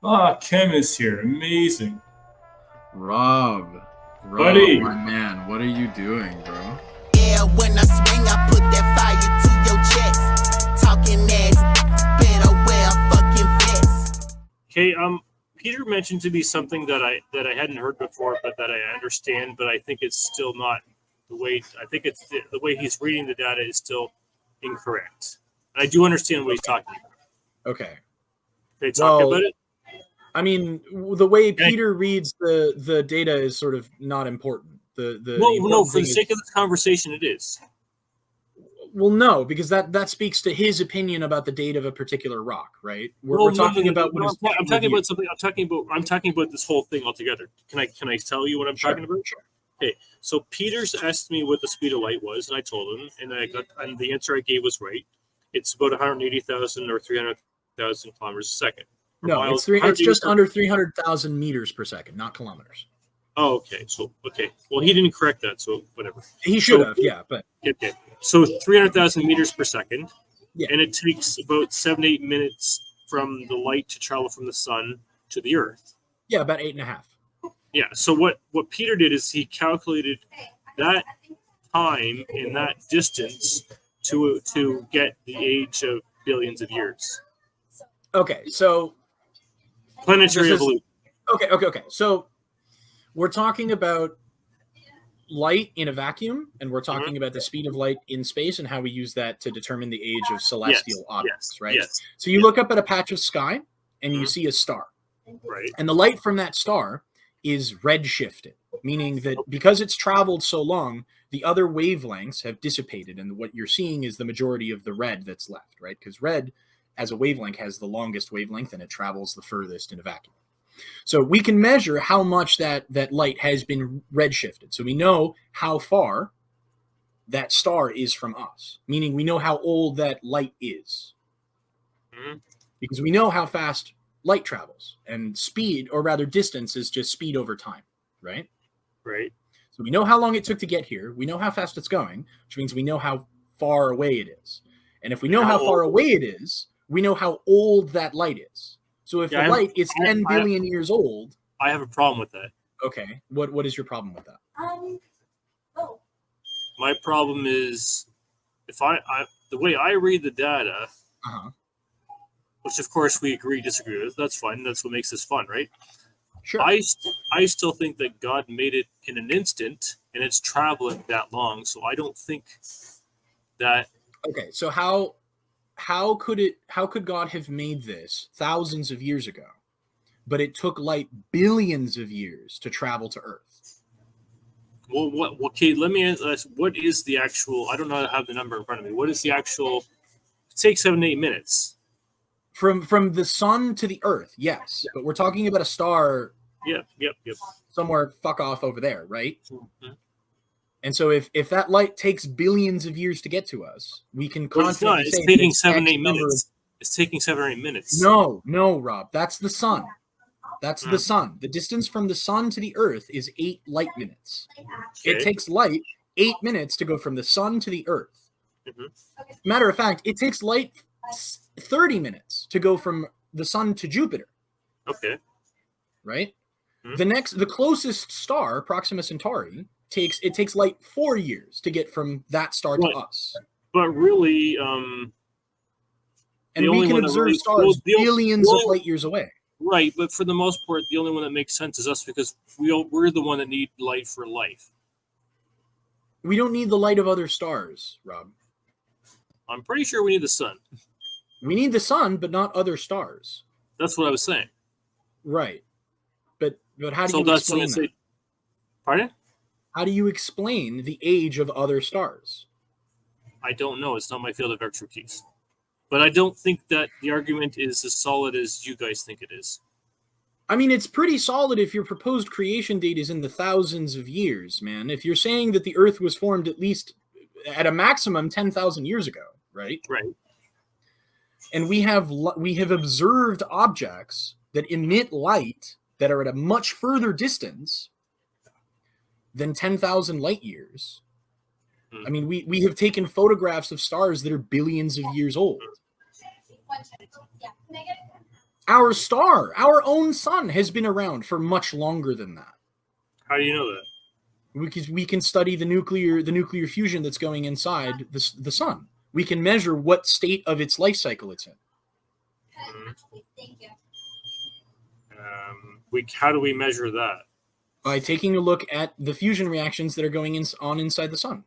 Ah, Kim is here. Amazing. Rob, Rob, Buddy. my man, what are you doing, bro? Yeah, when I swing, I put that fire to your chest. Talking ass, better wear a fucking vest. Okay, Peter mentioned to me something that I hadn't heard before, but that I understand, but I think it's still not the way. I think it's the way he's reading the data is still incorrect. And I do understand what he's talking about. Okay. Can I talk about it? I mean, the way Okay. Peter reads the data is sort of not important. No, important for the thing sake of this conversation, it is. well, no, because that speaks to his opinion about the date of a particular rock, right? We're No, talking no, about no, what is I'm talking about something. I'm talking about this whole thing altogether. Can I tell you what I'm talking about? Sure. Okay, so Peters asked me what the speed of light was, and I told him, and the answer I gave was right. It's about 180,000 or 300,000 kilometers a second. No, miles, it's just under 300,000 meters per second, not kilometers. Oh, okay. Well, he didn't correct that, so whatever. He should have, yeah, but okay. So 300,000 meters per second, yeah. And it takes about 7-8 minutes from the light to travel from the sun to the Earth. Yeah, about 8.5. Yeah. So what Peter did is he calculated that time and that distance to get the age of billions of years. Okay, so Planetary evolution. Okay. So we're talking about light in a vacuum, and we're talking about the speed of light in space and how we use that to determine the age of celestial objects, right? Yes. So you look up at a patch of sky and you Mhm. see a star. Right. And the light from that star is redshifted, meaning that because it's traveled so long, the other wavelengths have dissipated, and what you're seeing is the majority of the red that's left, right? Because red, as a wavelength, has the longest wavelength and it travels the furthest in a vacuum. So we can measure how much that light has been redshifted. So we know how far that star is from us, meaning we know how old that light is. Mm-hmm. Because we know how fast light travels, and speed, or rather distance, is just speed over time, right? Right. So we know how long it took to get here. We know how fast it's going, which means we know how far away it is. And if we know how far away it is, we know how old that light is. So if the light is 10 billion years old... I have a problem with that. Okay. What is your problem with that? My problem is if the way I read the data, which of course we agree, disagree with, that's fine. That's what makes this fun, right? Sure. I still think that God made it in an instant, and it's traveling that long. So I don't think that. Okay, so how could God have made this thousands of years ago, but it took light billions of years to travel to Earth? Well, okay, let me ask, what is the actual? I don't know. I have the number in front of me. What is the actual? It takes 7-8 minutes. From the sun to the Earth, yes. But we're talking about a star. Yep. Somewhere fuck off over there, right? Mm-hmm. And so if that light takes billions of years to get to us, we can confidently say it's taking 7-8 minutes. It's taking 7 or 8 minutes. No, Rob. That's the sun. That's the sun. The distance from the sun to the Earth is 8 light minutes. Okay. It takes light 8 minutes to go from the sun to the Earth. Mm-hmm. Matter of fact, it takes light 30 minutes to go from the sun to Jupiter. Okay. Right? Mm-hmm. The closest star, Proxima Centauri, takes light 4 years to get from that star to us. But really, and we can observe stars billions of light years away. Right, but for the most part, the only one that makes sense is us because we're the one that need light for life. We don't need the light of other stars, Rob. I'm pretty sure we need the sun. We need the sun, but not other stars. That's what I was saying. Right. But how do you explain that? Pardon? How do you explain the age of other stars? I don't know. It's not my field of expertise. But I don't think that the argument is as solid as you guys think it is. I mean, it's pretty solid if your proposed creation date is in the thousands of years, man. If you're saying that the Earth was formed at least at a maximum 10,000 years ago, right? Right. And we have observed objects that emit light that are at a much further distance than 10,000 light years. I mean, we have taken photographs of stars that are billions of years old. Our star, our own sun, has been around for much longer than that. How do you know that? Because we can study the nuclear fusion that's going inside the sun. We can measure what state of its life cycle it's in. How do we measure that? By taking a look at the fusion reactions that are going on inside the sun.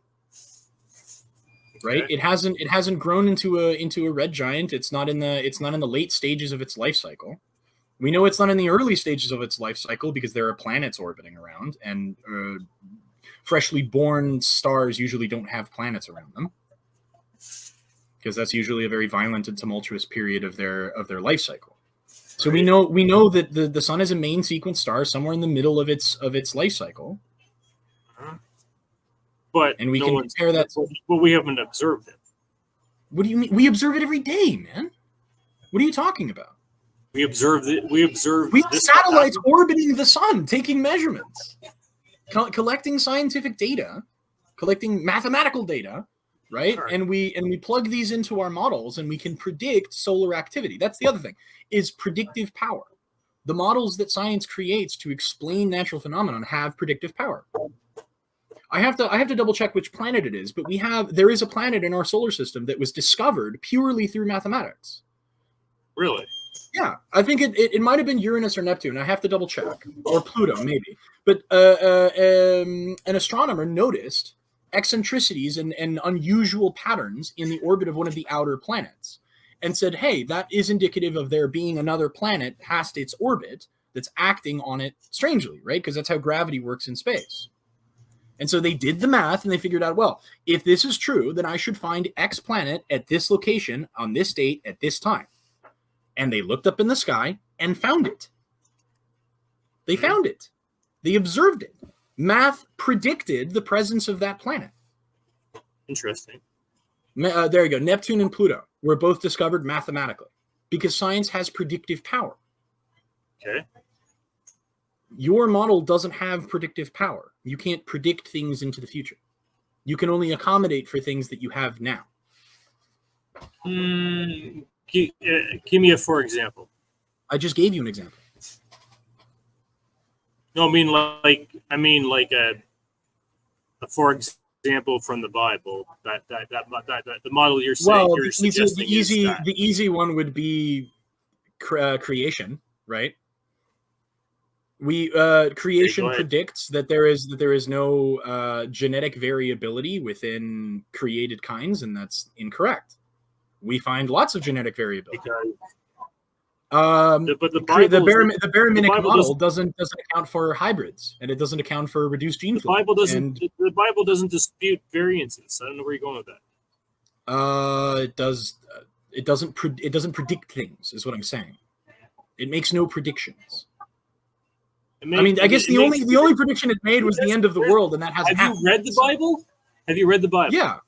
Right? Okay. It hasn't grown into a red giant. It's not in the late stages of its life cycle. We know it's not in the early stages of its life cycle because there are planets orbiting around, and freshly born stars usually don't have planets around them, because that's usually a very violent and tumultuous period of their life cycle. So we know that the sun is a main sequence star somewhere in the middle of its life cycle. But and we can compare that. But we haven't observed it. What do you mean? We observe it every day, man. What are you talking about? We observe it. We observe. We have satellites orbiting the sun, taking measurements, collecting scientific data, collecting mathematical data, right? Sure. And we plug these into our models, and we can predict solar activity. That's the other thing, is predictive power. The models that science creates to explain natural phenomenon have predictive power. I have to double check which planet it is, but there is a planet in our solar system that was discovered purely through mathematics. Really? Yeah, I think it might have been Uranus or Neptune. I have to double check, or Pluto maybe. But an astronomer noticed eccentricities and unusual patterns in the orbit of one of the outer planets, and said, "Hey, that is indicative of there being another planet past its orbit that's acting on it strangely, right? Because that's how gravity works in space." And so they did the math, and they figured out, well, if this is true, then I should find X planet at this location on this date at this time. And they looked up in the sky and found it. They found it. They observed it. Math predicted the presence of that planet. Interesting. There you go. Neptune and Pluto were both discovered mathematically because science has predictive power. Okay. Your model doesn't have predictive power. You can't predict things into the future. You can only accommodate for things that you have now. Give me a for example. I just gave you an example. No, I mean like a for example from the Bible. That the model you're saying. Well, you're suggesting the easy one would be creation, right? Creation predicts that there is no genetic variability within created kinds, and that's incorrect. We find lots of genetic variability. But the barometric model doesn't account for hybrids, and it doesn't account for reduced gene flow. The Bible doesn't dispute variances. I don't know where you're going with that. It does. It doesn't predict things, is what I'm saying. It makes no predictions. I guess the only prediction it made was the end of the world, and that hasn't happened. Have you read the Bible? Have you read the Bible? Yeah.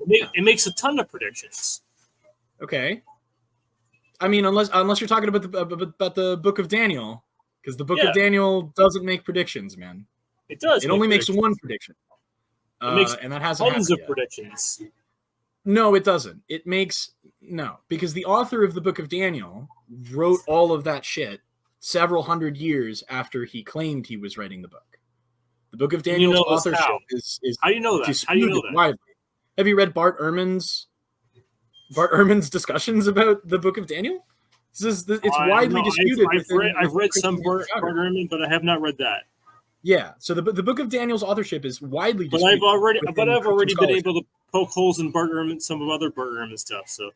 It makes a ton of predictions. Okay. I mean, unless you're talking about the Book of Daniel, because the Book of Daniel doesn't make predictions, man. It does. It only makes one prediction. It makes and that hasn't tons of yet. predictions. No, it doesn't. Because the author of the Book of Daniel wrote all of that shit several hundred years after he claimed he was writing the book. The Book of Daniel's authorship is how do you know that? How do you know that? Widely. Have you read Bart Ehrman's discussions about the Book of Daniel? It's widely disputed. I've read some Bart Ehrman, but I have not read that. Yeah, so the Book of Daniel's authorship is widely disputed. But I've already been able to poke holes in Bart Ehrman, some of other Bart Ehrman stuff. So.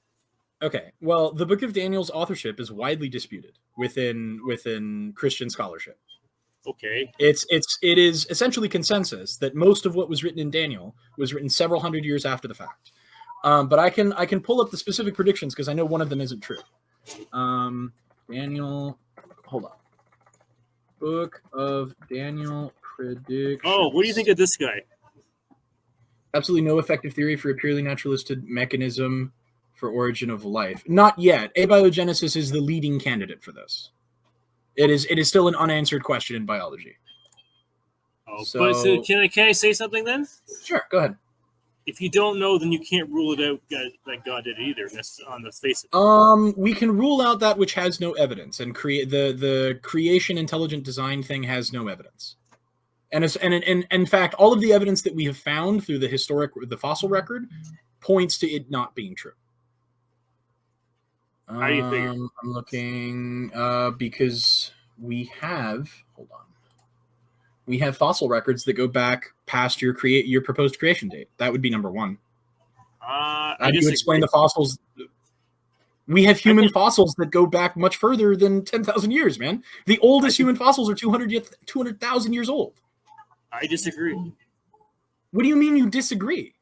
Okay, well, the Book of Daniel's authorship is widely disputed within Christian scholarship. Okay. It is essentially consensus that most of what was written in Daniel was written several hundred years after the fact. But I can pull up the specific predictions because I know one of them isn't true. Daniel, hold on. Book of Daniel predictions. Oh, what do you think of this guy? Absolutely no effective theory for a purely naturalistic mechanism for origin of life. Not yet. Abiogenesis is the leading candidate for this. It is still an unanswered question in biology. Oh, so can I say something then? Sure, go ahead. If you don't know, then you can't rule it out that God did it either. That's on the face of it. We can rule out that which has no evidence, and create the creation intelligent design thing has no evidence. And in fact, all of the evidence that we have found through the fossil record points to it not being true. How do you figure? I'm looking because we have fossil records that go back past your proposed creation date. That would be number one. How do you explain the fossils? We have human fossils that go back much further than 10,000 years, man. The oldest human fossils are 200,000 years old. I disagree. What do you mean you disagree?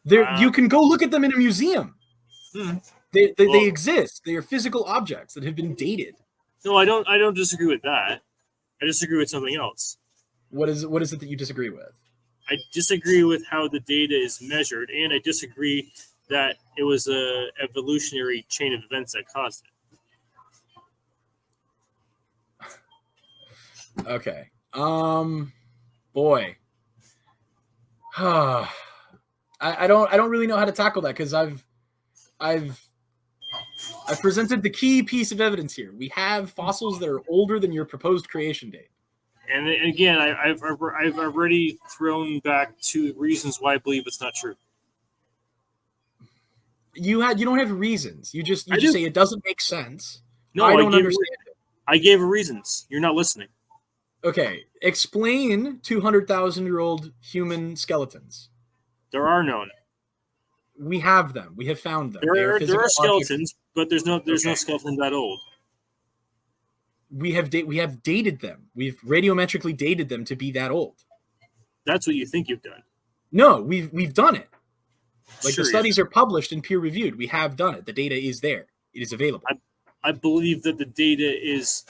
You can go look at them in a museum. They exist. They are physical objects that have been dated. No, I don't disagree with that. I disagree with something else. What is it that you disagree with? I disagree with how the data is measured, and I disagree that it was a evolutionary chain of events that caused it. Okay. Boy. I don't really know how to tackle that because I've presented the key piece of evidence here. We have fossils that are older than your proposed creation date. And again, I've already thrown back two reasons why I believe it's not true. You don't have reasons. You just say it doesn't make sense. No, I don't understand it. I gave reasons. You're not listening. Okay, explain 200,000-year-old human skeletons. There are none. We have them. We have found them. There are skeletons, but there's no skeleton that old. We have dated them. We've radiometrically dated them to be that old. That's what you think you've done. No, we've done it. Like sure, the studies are published and peer reviewed. We have done it. The data is there. It is available. I believe that the data is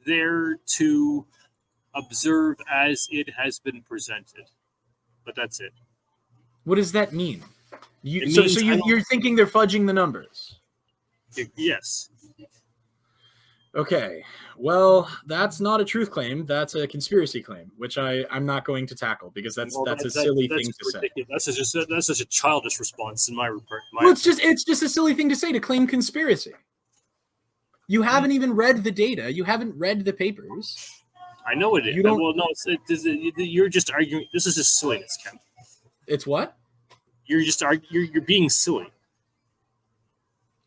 there to observe as it has been presented. But that's it. What does that mean? You're thinking they're fudging the numbers? Yes. Okay. Well, that's not a truth claim. That's a conspiracy claim, which I'm not going to tackle because that's a silly thing to ridiculous. say. That's such a childish response in my report. Well, it's just a silly thing to say, to claim conspiracy. You haven't even read the data. You haven't read the papers. I know it is. Well, no, you're just arguing. This is just silliness, Ken. It's what? You're just you're being silly.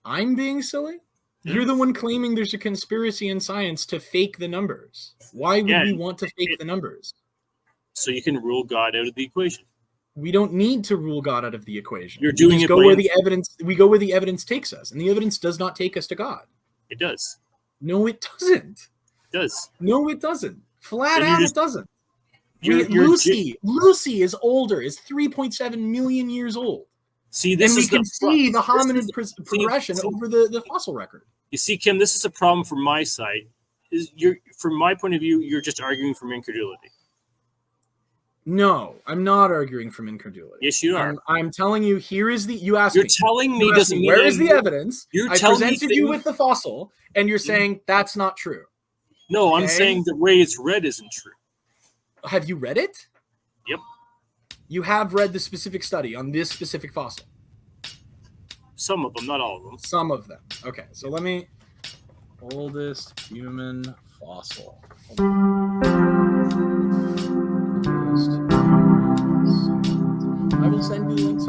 I'm being silly? Yeah. You're the one claiming there's a conspiracy in science to fake the numbers. Why would we want to fake the numbers? So you can rule God out of the equation. We don't need to rule God out of the equation. You're doing it. We go where the evidence takes us, and the evidence does not take us to God. It does. No, it doesn't. It does. No, it doesn't. Flat out, it doesn't. Lucy is older. Is 3.7 million years old. See, this and is we can see the hominid progression over the fossil record. You see, Kim, this is a problem from my side. From my point of view, you're just arguing from incredulity. No, I'm not arguing from incredulity. Yes, you are. I'm telling you, here is the. You asked You're me. telling me doesn't mean where is the evidence? I presented you with the fossil, and you're saying that's not true. No, okay? I'm saying the way it's read isn't true. Have you read it? Yep. You have read the specific study on this specific fossil. Some of them, not all of them. Some of them. Okay, so let me. Oldest human fossil. I will send you links.